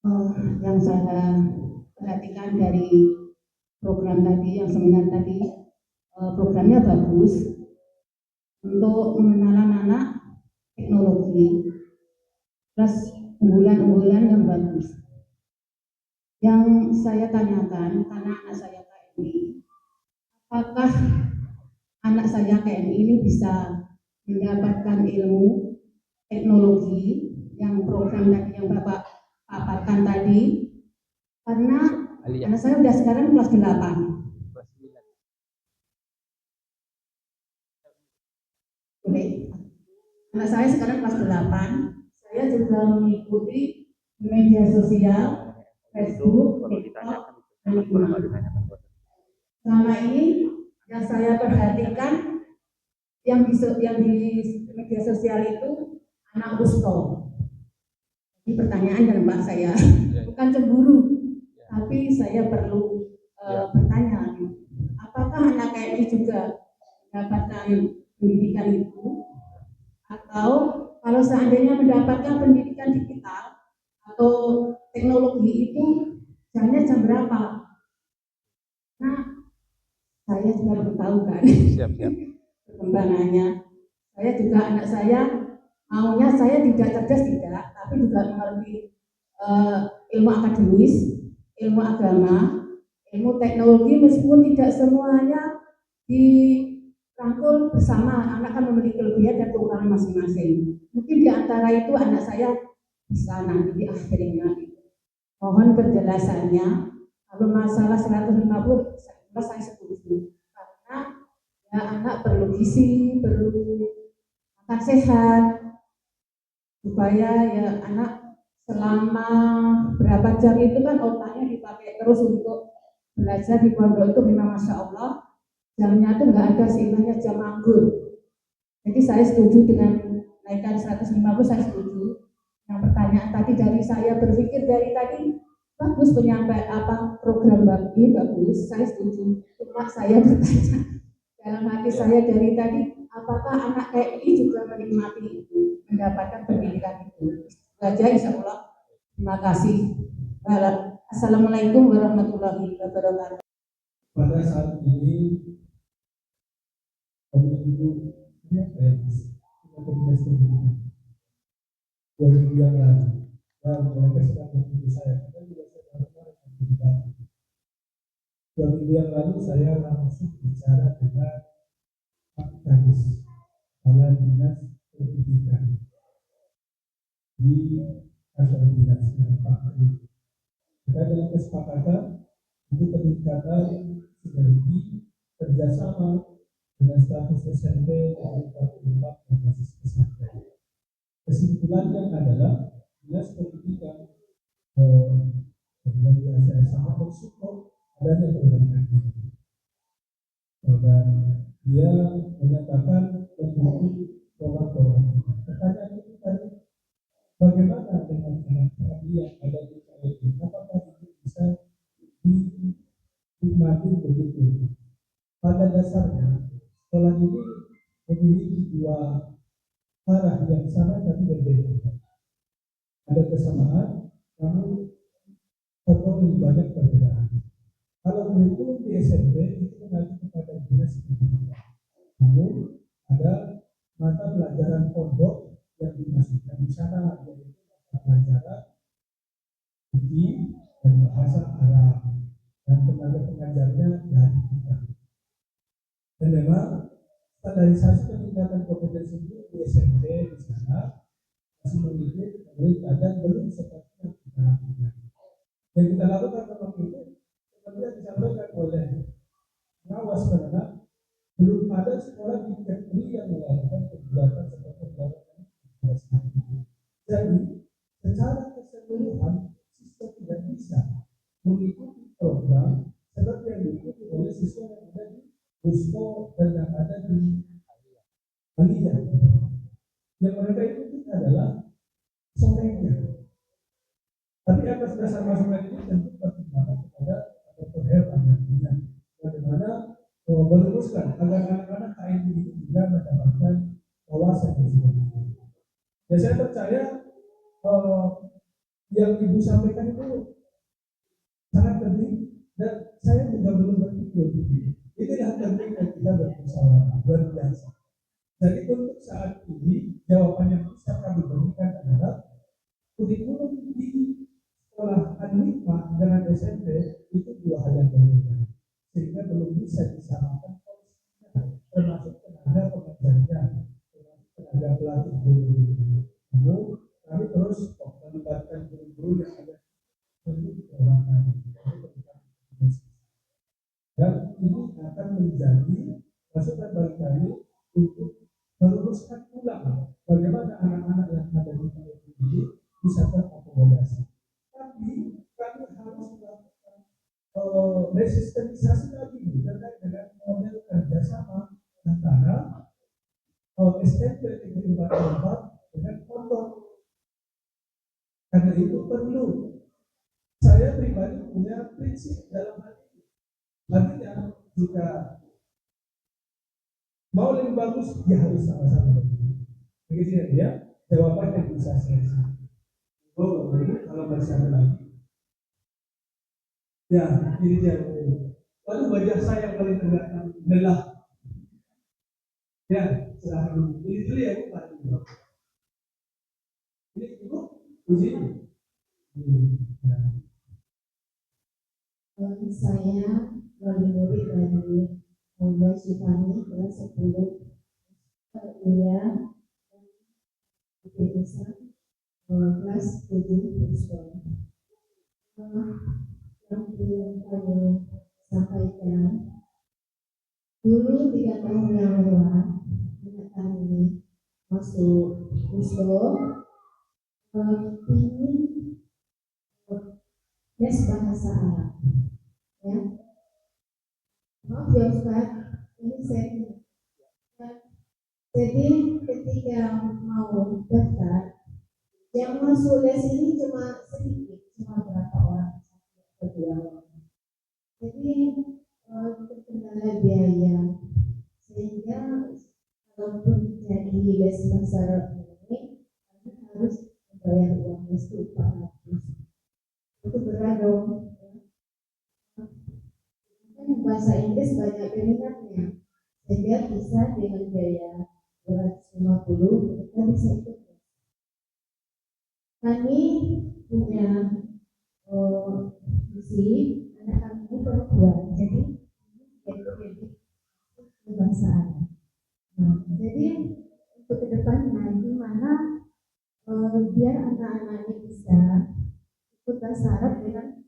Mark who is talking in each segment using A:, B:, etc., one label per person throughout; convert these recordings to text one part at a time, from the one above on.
A: Oh, yang saya perhatikan dari program tadi, yang seminar tadi, programnya bagus untuk mengenalan anak teknologi, plus unggulan-unggulan yang bagus. Yang saya tanyakan, karena anak saya KMI, apakah anak saya KMI ini bisa mendapatkan ilmu teknologi yang program tadi yang Bapak paparkan tadi, karena anak saya sudah sekarang kelas 8. Boleh? Anak saya sekarang kelas 8. Saya juga mengikuti media sosial, Facebook, TikTok, dan YouTube. Selama ini yang saya perhatikan yang di media sosial itu anak gusto. Ini pertanyaan dari Mbak saya, bukan cemburu, tapi saya perlu bertanya, apakah anak KMI juga mendapatkan pendidikan itu, atau kalau seandainya mendapatkan pendidikan digital atau teknologi itu jamnya jam berapa? Nah, saya juga belum tahu kan perkembangannya. Saya juga anak saya maunya saya tidak cerdas tidak, tapi juga mengerti ilmu akademis, ilmu agama, ilmu teknologi meskipun tidak semuanya dirangkul bersama. Anak kan memiliki kelebihan dan kekurangan masing-masing. Mungkin di antara itu anak saya bisa nanti di akhirnya. Mohon penjelasannya. Kalau masalah 150 saya setuju. Karena ya anak perlu gizi, perlu makan sehat, supaya ya anak selama berapa jam itu kan otaknya dipakai terus untuk belajar di pondok itu memang Masya Allah jamnya itu nggak ada istilahnya jam anggur. Jadi saya setuju dengan naikkan 150, saya setuju. Yang pertanyaan tadi dari saya berpikir dari tadi bagus penyampaian apa program ini bagus, saya setuju. Cuma saya bertanya dalam hati saya dari tadi, apakah anak TNI juga menikmati itu, mendapatkan pendidikan itu? Belajar insya Allah. Terima kasih. Assalamualaikum warahmatullahi wabarakatuh.
B: Pada saat ini Kominfo punya premis Komunitas Pendidikan 2 minggu yang lalu dan mereka sedang menghubungi saya. Kita juga sedang berbicara. 2 minggu yang lalu saya langsung bicara dengan Pak Kadis, Kepala Dinas Pendidikan di kantor dinas dengan Pak Kadis. Kita dalam kesepakatan untuk peningkatan sinergi kerjasama dengan status SMP dari 44 dan basis pesantren. Kesimpulannya adalah dinas pendidikan kemudian saya sangat bersyukur adanya perbaikan ini. Dan dia menyatakan mendukung program-program ini. Pertanyaan itu tadi, bagaimana dengan anak-anak yang ada di KLB? Apakah itu bisa dinikmati begitu? Pada dasarnya, sekolah ini memiliki dua arah yang sama tapi berbeda. Ada kesamaan, namun terlalu banyak perbedaan. Kalau kurikulum di SMP itu mengacu kepada dinas pendidikan. Namun ada mata pelajaran pondok yang dimasukkan di sana, yaitu mata pelajaran fikih dan bahasa Arab, dan tenaga pengajarnya dari kita. Dan memang standarisasi peningkatan kompetensi di SMP di sana masih memiliki pemerintah dan belum seperti yang kita lakukan. Yang kita lakukan memang itu seperti yang disampaikan oleh pengawas karena belum ada sekolah di negeri yang melakukan kegiatan seperti melakukan kegiatan itu. Jadi secara keseluruhan sistem tidak bisa mengikuti program seperti yang diikuti oleh siswa yang ada di Busto dan yang ada di Alia. Yang mereka ikuti adalah sorenya. Tapi atas dasar masukan ini tentu pertimbangan kepada Dr. Herman nantinya bagaimana merumuskan agar anak-anak KMI itu juga mendapatkan wawasan yang seperti itu. Ya saya percaya yang Ibu sampaikan itu sangat penting dan saya juga belum berpikir begini. Inilah pentingnya kita bermusyawarah luar biasa. Jadi untuk saat ini jawaban yang bisa kami berikan adalah kurikulum di sekolah An-Hikmah dengan SMP itu dua hal yang berbeda, sehingga belum bisa disamakan termasuk tenaga pengajarnya, termasuk tenaga pelatih guru. Namun kami terus melibatkan guru-guru yang ada untuk dikerahkan dan ini akan menjadi masukan bagi kami untuk meluruskan ulang bagaimana anak-anak yang ada di PAUD ini bisa terakomodasi. Tapi kami harus melakukan resistenisasi lagi terkait dengan model kerjasama antara SMP Negeri 44 dengan pondok. Karena itu perlu saya pribadi punya prinsip dalam hal ini. Artinya jika mau lebih bagus, ya harus sama-sama. Begitu ya, jawaban yang bisa saya. Oh, kalau masih ada lagi. Ya, ini dia. Lalu wajah saya yang paling kelihatan lelah. Ya, silahkan. Ini dulu ya, Ibu. Ini Ibu, uji.
C: Saya wali murid dari Bunda Syifani kelas 10 Kuliah Desa kelas 7 Islam. Yang ingin kami sampaikan, dulu 3 tahun yang lalu anak kami masuk Islam, ingin les bahasa Arab. Ya, maaf ya Ustaz, ini saya. Jadi ketika mau daftar, yang masuk les ini cuma sedikit, cuma berapa orang, satu atau 2 orang. Jadi terkendala biaya, sehingga kalaupun jadi les bahasa Arab ini, harus membayar uang les itu 400. Itu berat dong. Bahasa Inggris banyak peminatnya, sehingga bisa dengan biaya 250 kita bisa ikut. Kami punya misi anak kami perempuan, jadi itu bahasa Arab. Jadi untuk ke depannya gimana biar anak-anak ini bisa ikut bahasa Arab dengan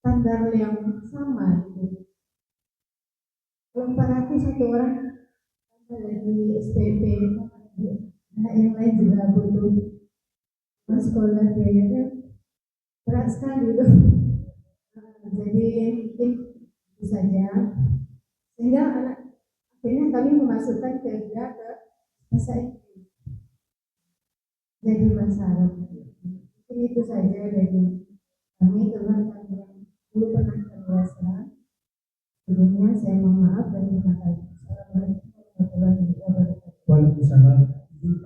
C: standar yang sama gitu. Kalau 400 satu orang dari SPP, anak yang lain juga butuh sekolah, biayanya berat sekali gitu. Jadi mungkin itu saja, sehingga akhirnya kami memasukkan kerja ke bahasa Inggris jadi bahasa Arab. Mungkin itu saja dari kami, teman-teman yang dulu pernah terbiasa. Sebelumnya saya mohon maaf dan terima kasih. Assalamualaikum warahmatullahi wabarakatuh.
B: Waalaikumsalam. Terima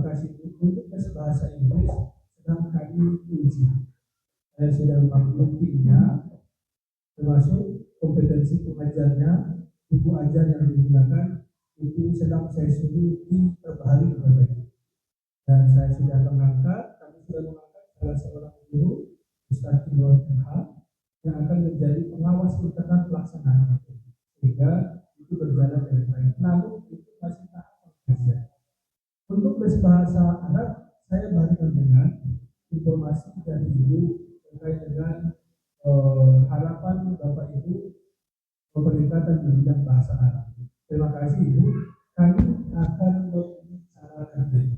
B: kasih. Untuk tes bahasa Inggris sedang kami uji. Saya sudah mengikutinya, termasuk kompetensi pengajarnya, buku ajar yang digunakan itu sedang saya suruh diperbaharui kembali. Dan saya sudah mengangkat, kami sudah mengangkat salah seorang guru, Ustaz Imron MH, yang akan menjadi pengawas internal pelaksanaan itu, sehingga itu berjalan dengan baik. Namun itu masih tahap pengajian. Untuk les bahasa Arab, saya baru mendengar informasi dari Ibu terkait dengan harapan Bapak Ibu peningkatan di bidang bahasa Arab. Terima kasih Ibu. Kami akan membicarakan itu.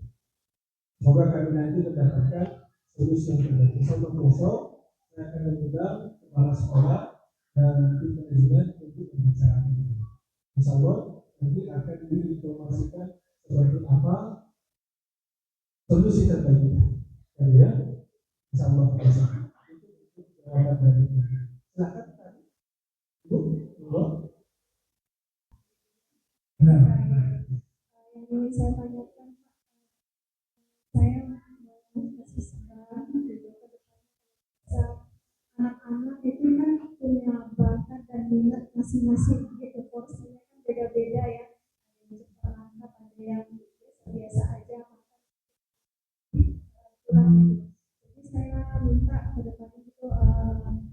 B: Semoga kami nanti mendapatkan solusi yang terbaik. Besok saya akan mengundang kepala sekolah dan tim manajemen untuk membicarakan itu. Insya Allah nanti akan diinformasikan seperti apa solusi terbaiknya. Ya, Insya Allah. Itu jawaban dari itu. Silakan Bu. Nah,
C: yang ingin saya tanyakan, saya mau kasih masing-masing gitu, porsinya kan beda-beda ya, ada yang terangkat, ada yang biasa aja kurang gitu. Jadi saya minta ke depan itu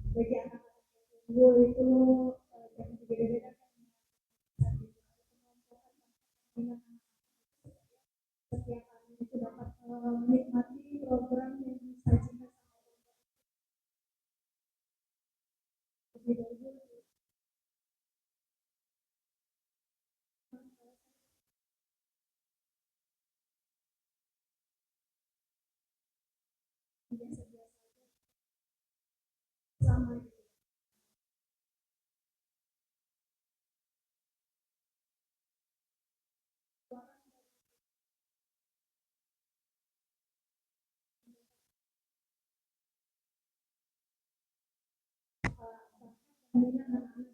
C: bagi anak-anak yang itu jangan beda-beda kan, setiap hari itu dapat menikmati program yang disajikan lebih dahulu. Biasa-biasa sama gitu. Kemudian anak-anak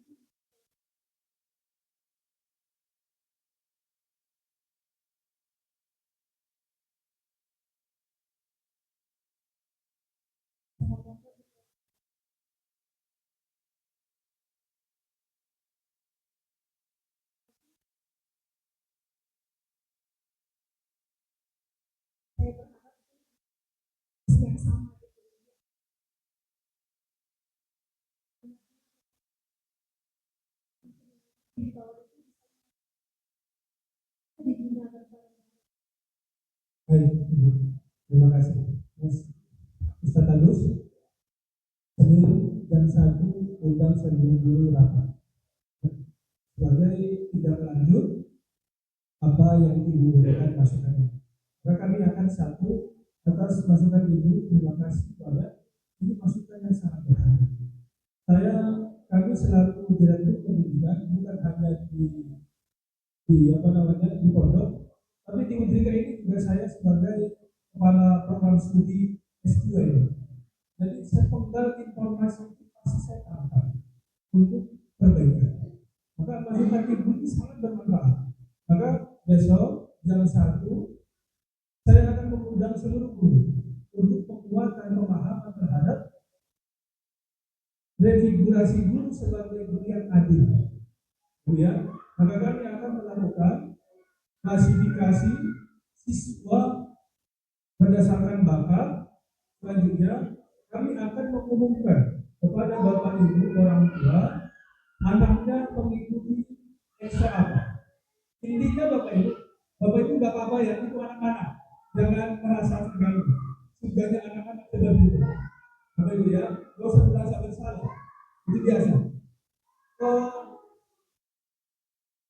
C: saya berharap yang sama gitu. Di bawah itu digunakan
B: Baik, terima kasih Mas Ustaz Agus. Senin jam 1 undang seribu guru rapat. Sebagai tidak lanjut apa yang Ibu berikan masukannya. Maka kami akan satu atas masukan Ibu, terima kasih kepada ini masukan yang sangat berharga. Kami selaku direktur pendidikan bukan hanya di pondok, tapi di Udrika ini juga saya sebagai kepala program studi S2 ini. Jadi sepenggal informasi itu pasti saya tangkap untuk perbaikan. Maka masukan Ibu ini sangat bermanfaat. Maka besok jam 1 saya akan mengundang seluruh guru untuk penguatan pemahaman terhadap refigurasi guru sebagai guru yang adil. Ya, maka kami akan melakukan klasifikasi siswa berdasarkan bakat. Selanjutnya kami akan mengumumkan kepada Bapak Ibu orang tua anaknya mengikuti ekstra apa. Intinya Bapak Ibu nggak apa-apa ya, itu anak-anak, jangan merasa terganggu. Tugasnya anak-anak sudah dulu. Bapak Ibu ya, nggak usah merasa bersalah, itu biasa.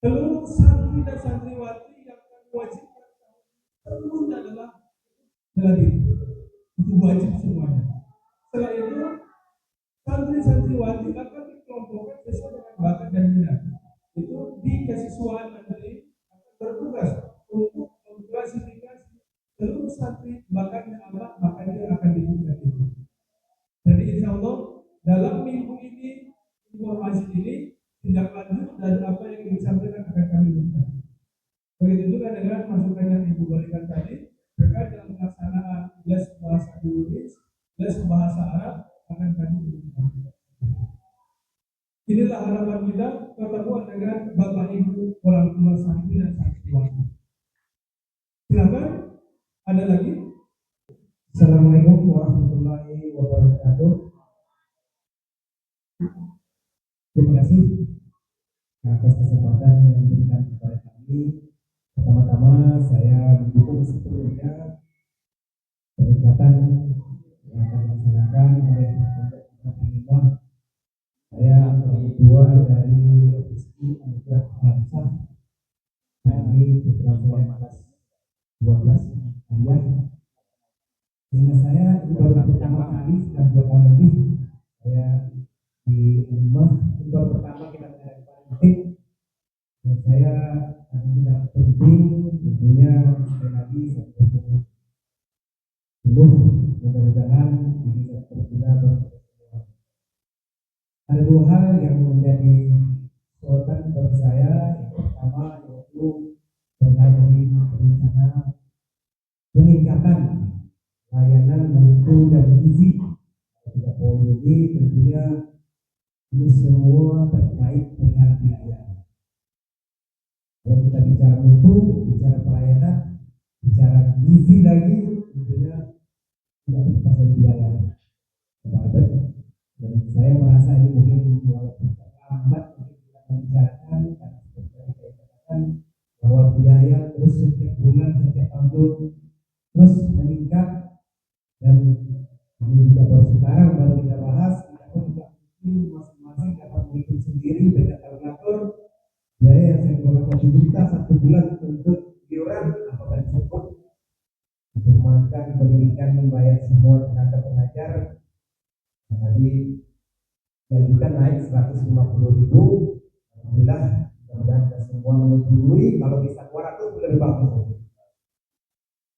B: Seluruh santri dan santriwati yang kami wajibkan seluruhnya adalah bela diri. Itu wajib semuanya. Setelah itu santri-santriwati akan dikelompokkan sesuai dengan bakat dan minat. Itu di kesiswaan nanti akan bertugas untuk mengklasifikasi seluruh santri bakatnya apa, maka dia akan dibuka itu. Jadi insya Allah dalam minggu ini informasi ini tindak lanjut dan apa yang disampaikan akan kami buka. Begitu juga dengan masukan yang Ibu berikan tadi terkait dengan pelaksanaan les bahasa Inggris, les bahasa Arab akan kami buka. Inilah harapan kita pertemuan dengan Bapak Ibu orang tua santri dan santriwati. Silakan, ada lagi? Assalamualaikum warahmatullahi wabarakatuh. Terima kasih atas kesempatan yang diberikan kepada kami. Pertama-tama saya mendukung sepenuhnya kegiatan yang akan dilaksanakan oleh Pondok Hikmah. Saya ketua dari Rizki Anugerah Bangsa. Ini putra saya kelas 12 kuliah. Sehingga saya itu baru pertama kali setelah 2 tahun lebih saya di rumah. Baru pertama kita penting. Dan saya tidak penting tentunya sekali lagi saya berdoa penuh mudah-mudahan ini bisa berguna bermanfaat. Ada 2 hal yang menjadi sorotan bagi saya. Yang pertama yaitu terkait dengan rencana peningkatan layanan mutu dan gizi. 3 poin ini tentunya
D: Ini semua terkait dengan biaya. Kalau kita bicara mutu, bicara pelayanan, bicara gizi lagi, tentunya tidak terlepas dari biaya. Bapak, dan saya merasa ini mungkin walaupun lambat mungkin kita membicarakan karena seperti yang saya katakan bahwa biaya terus setiap bulan, setiap tahun terus meningkat, dan ini juga baru sekarang baru kita bahas, kita pun juga masing-masing dapat menghitung sendiri dengan kalkulator biaya yang saya keluarkan 1 juta 1 bulan untuk iuran apakah cukup untuk makan, pendidikan, membayar semua tenaga pengajar. Tadi gajikan naik 150.000. Alhamdulillah, mudah-mudahan kita semua menyetujui. Kalau bisa 200 lebih bagus.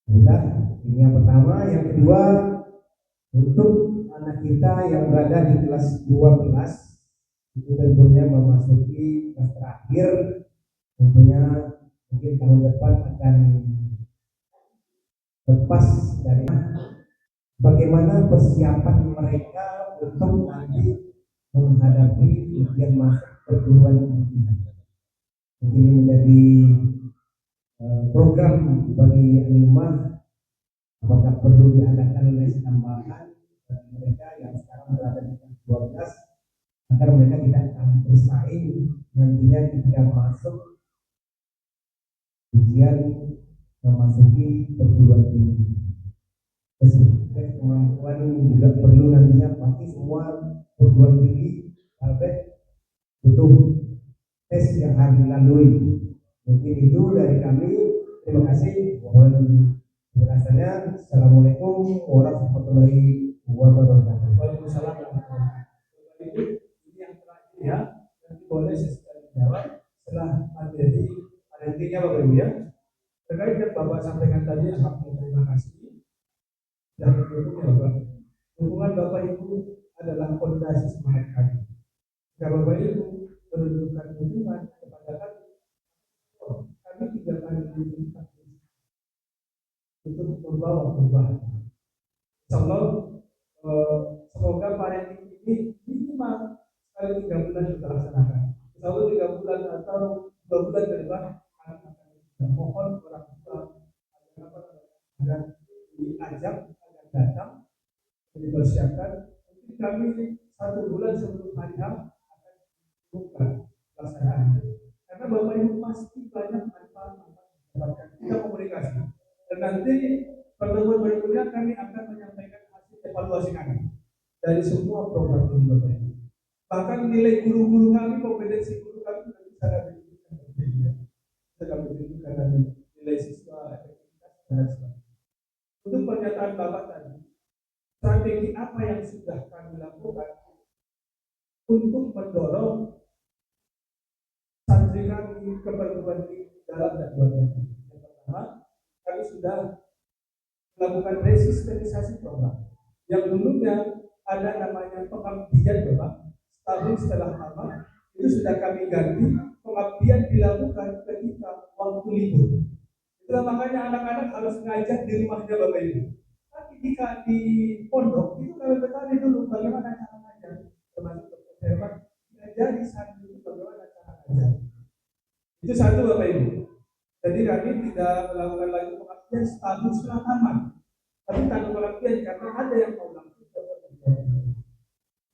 D: Mudah, ini yang pertama. Yang kedua, untuk anak kita yang berada di kelas 12 itu tentunya memasuki kelas terakhir, tentunya mungkin tahun depan akan lepas dari bagaimana persiapan mereka untuk nanti menghadapi ujian masuk perguruan tinggi. Ini menjadi program bagi Anima. Apakah perlu diadakan les tambahan bagi mereka yang sekarang berada di kelas 12 agar mereka tidak akan bersaing nantinya ketika masuk ujian memasuki perguruan tinggi. Kemampuan juga perlu nantinya, pasti semua perguruan tinggi butuh tes yang harus dilalui. Mungkin itu dari kami. Terima kasih. Mohon penjelasannya. Assalamualaikum warahmatullahi wabarakatuh.
B: Waalaikumsalam warahmatullahi wabarakatuh. Ini yang terakhir ya. Nanti boleh saya jawab setelah materi intinya Bapak Ibu ya. Terkait yang Bapak sampaikan tadi, alhamdulillah terima kasih. Dan berikutnya Bapak, hubungan Bapak Ibu adalah fondasi semangat kami. Jika Bapak Ibu menunjukkan hubungan kepada kami tidak akan diminta untuk membawa perubahan. Insyaallah, semoga parenting ini minimal sekali 3 bulan kita laksanakan. Insyaallah 3 bulan atau 2 bulan ke depan akan kita mohon orang tua agar diajak, agar datang, dipersiapkan. Mungkin kami 1 bulan sebelum hari H akan buka pelaksanaan. Karena Bapak Ibu pasti banyak manfaat mendapatkan. Kita komunikasi. Dan nanti pertemuan berikutnya kami akan menyampaikan hasil evaluasi kami dari semua program ini Bapak Ibu. Bahkan nilai guru-guru kami, kompetensi guru kami nanti sangat berbeda. Kita kami tunjukkan nanti nilai siswa, efektivitas dan sebagainya. Untuk pernyataan Bapak tadi, strategi apa yang sudah kami lakukan untuk mendorong santri kami ke perguruan tinggi dalam dan luar negeri? Yang pertama, kami sudah melakukan resistenisasi program. Yang dulunya ada namanya pengabdian Bapak, setahun setelah tamat itu sudah kami ganti pengabdian dilakukan ketika waktu libur. Itulah makanya anak-anak harus ngajar di rumahnya Bapak Ibu. Tapi jika di pondok itu kami bertanya dulu bagaimana cara ngajar, termasuk dokter ngajari santri bagaimana cara ngajar. Itu satu Bapak Ibu. Jadi kami tidak melakukan lagi pengabdian setahun setelah tamat. Tapi tanpa pengabdian karena ada yang mau langsung dapat.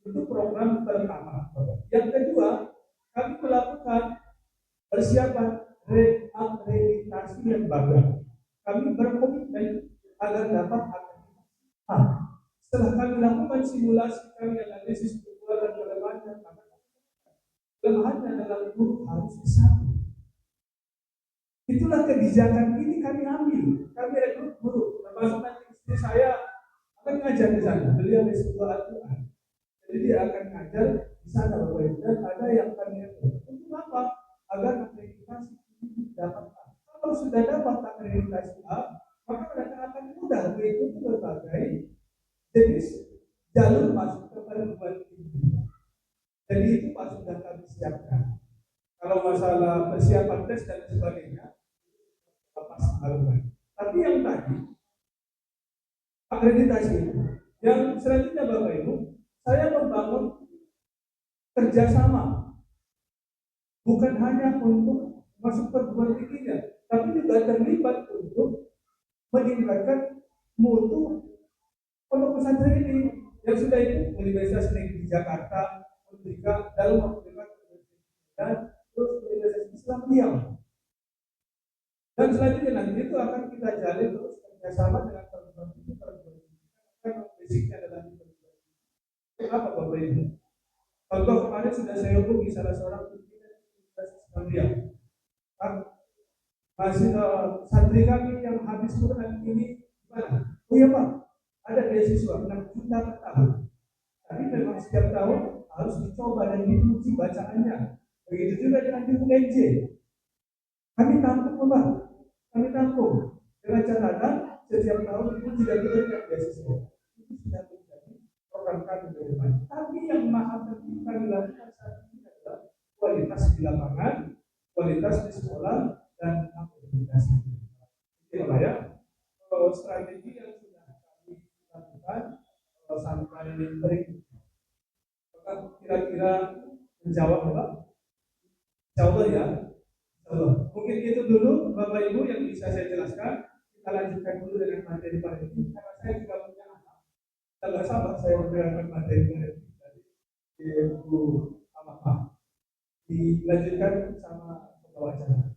B: Itu program pertama. Yang kedua, kami melakukan persiapan reakreditasi lembaga. Kami berkomitmen agar dapat akreditasi. Setelah kami lakukan simulasi, kami analisis struktural dan relevannya, kelemahannya dalam guru harus disatu. Itulah kebijakan ini kami ambil. Kami rekrut guru, termasuk nanti istri saya akan ngajar di sana. Beliau S2 Al-Quran. Jadi dia akan ngajar di sana Bapak Ibu. Dan ada yang kami rekrut. Untuk apa? Agar akreditasi ini dapat A. Kalau sudah dapat akreditasi A, maka mereka akan mudah mengikuti berbagai jenis jalur masuk ke perguruan tinggi. Jadi itu Pak sudah kami siapkan. Kalau masalah persiapan tes dan sebagainya, tapi yang tadi akreditasi yang selanjutnya Bapak Ibu, saya membangun kerjasama, bukan hanya untuk masuk perguruan tingginya, tapi juga terlibat untuk meningkatkan mutu pondok pesantren ini yang sudah itu Universitas Negeri Jakarta, Universitas dalam waktu dekat dan terus Universitas Islam Riau. Dan selanjutnya nanti itu akan kita jalin terus kerjasama dengan perguruan tinggi karena basicnya adalah di perguruan tinggi. Kenapa Bapak Ibu? Contoh kemarin sudah saya hubungi salah seorang pimpinan Universitas Islam Riau. Masih santri kami yang habis Quran ini gimana? Oh iya Pak, ada beasiswa 6 juta per tahun. Tapi memang setiap tahun harus dicoba dan diuji bacaannya. Begitu juga dengan di UNJ. Kami tampung Pak, kami tampung dengan catatan setiap tahun itu tidak diberikan beasiswa. Itu sudah menjadi program kami ke depan. Tapi yang maha penting kami lakukan saat ini adalah kualitas di lapangan, kualitas di sekolah, dan aktivitas. Itulah ya strategi yang sudah kami lakukan sampai berikutnya. Kira-kira menjawab apa? Jawab ya. Mungkin itu dulu Bapak Ibu yang bisa saya jelaskan. Kita lanjutkan dulu dengan materi pada ini karena saya juga punya anak. Tidak sabar saya memberikan materi dari Ibu Amapah. Dilanjutkan sama pembawa acara.